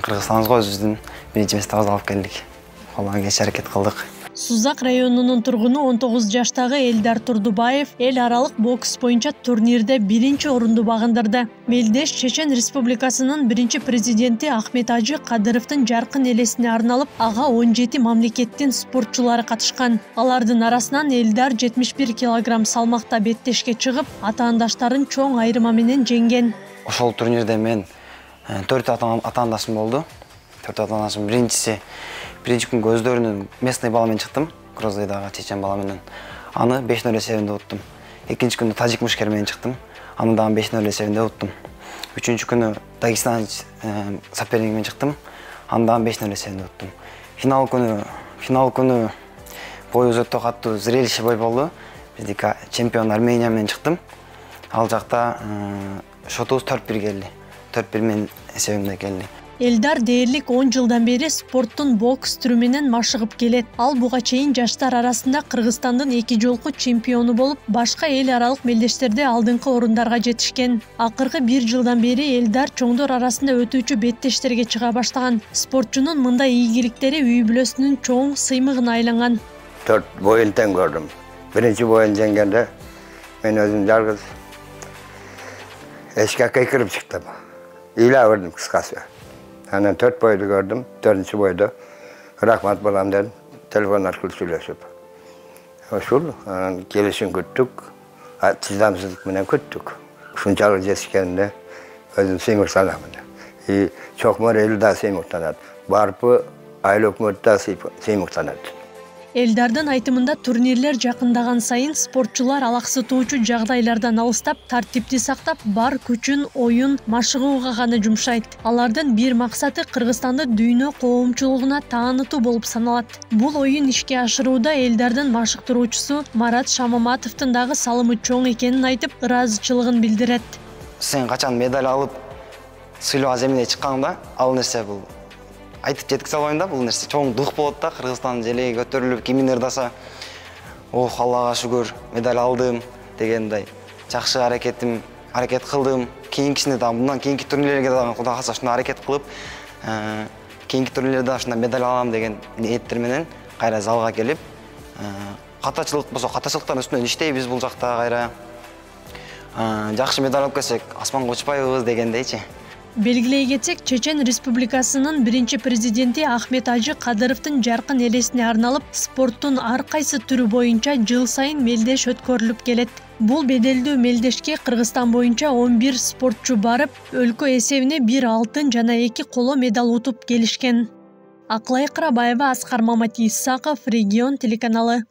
Кыргызстаныбызга өзүбүздүн биринчи местобузду алып келдик. Колдон келишинче аракет кылдык. Сузак районунун тургуну 19 жаштагы Элдар Турдубаев эл аралык бокс боюнча турнирде биринчи орунду багындырды. Мелдеш Чечен Республикасынын биринчи президенти Ахмет Ажы Кадыровдун жаркын элесине арналып, ага 17 мамлекеттин спортчулары катышкан. Алардын арасынан Элдар 71 килограмм салмакта беттешке чыгып, атаандаштарын чоң айырма менен жеңген. Ошол турнирде мен 4 атаандашым болду. 4 атаандашым биринчи күнгө өздөрүнүн местный бала менен чыктым. Крозойдагы чечен бала менен. Аны 5-0 эсебинде уттум. Экинчи күндө тажик мушкер менен чыктым. Аны дагы 5-0 эсебинде уттум. Үчүнчү күнү Дагестан соперниги менен чыктым. Аны дагы 5-0 эсебинде уттум. Финал күнү бою өтө катуу зрелище бой болду. Биздики чемпион Армения менен чыктым. Ал жакта шотубуз 4-1 келди. 4-1 менен эсебинде келди. Элдар дээрлик 10 жылдан бери спорттун бокс түрү менен машыгып келет. Ал буга чейин жаштар арасында Кыргызстандын 2 жолку чемпиону болуп, башка эл аралык мелдештерде алдыңкы орундарга жетишкен. Акыркы 1 жылдан бери Элдар чоңдор арасында өтүүчү беттештерге чыга баштаган. Спортчунун мындай ийгиликтери үй бүлөсүнүн чоң сыймыгына айланган. 4 боюн тең көрдүм. Биринчи боюн жеңгенде мен өзүм жалгыз эшкакка кирип чыктым. Ыйлап бердим кыскасы. Анан 4 бойду көрдүм, 4-чү бойдо рахмат балам дедим, телефон аркылуу сүйлөшүп. Ошол, анан келишин күттүк, чыдамсыздык менен күттүк. Ушунчалык жетишкенде өзүм сыймык санамын. Чокмор эл да сыймыктанат, барпы айыл өкмөт да сыймыктанат. Элдардын айтымында турнирлер жакындаган сайын спортчулар алаксытуучу жагдайлардан алыстап, тартипти сактап, бар күчүн оюн машыгууга гана жумшайт. Алардын бир максаты Кыргызстанды дүйнө коомчулугуна таанытуу болуп саналат. Бул оюн ишке ашырууда Элдардын машыктыруучусу Марат Шамаматовдун дагы салымы чоң экенин айтып, ыраазычылыгын билдирет. Сен качан медаль алып, сыйлоо аземине чыкканда, ал нерсе бул айтып жеткизе албайм да, бул нерсе чоң дух болот да, Кыргызстан желеги көтөрүлүп, кимдин ырдаса, ох, Аллага шүгүр, медаль алдым дегендей. Жакшы аракет кылдым. Кийинкисине да, мындан кийинки турнирлерге да Кудай кааласа ушундай аракет кылып, кийинки турнирлерде ушундай медаль алам деген ниеттер менен кайра залга келип, катачылык болсо, катачылыктардын үстүнөн иштейбиз бул жакта кайра. Жакшы медаль алып келсек, асманга учпайбыз дегендейчи. Белгилей кетсек, Чечен Республикасынын биринчи президенти Ахмет Ажы Кадыровдун жаркын элесине арналып, спорттун ар кайсы түрү боюнча жыл сайын мелдеш өткөрүлүп келет. Бул беделдүү мелдешке Кыргызстан боюнча 11 спортчу барып, өлкө эсебине 1 алтын жана 2 коло медаль утуп келишкен. Аклай Кырабаева, Аскар Мамати Исаков, Регион телеканалы.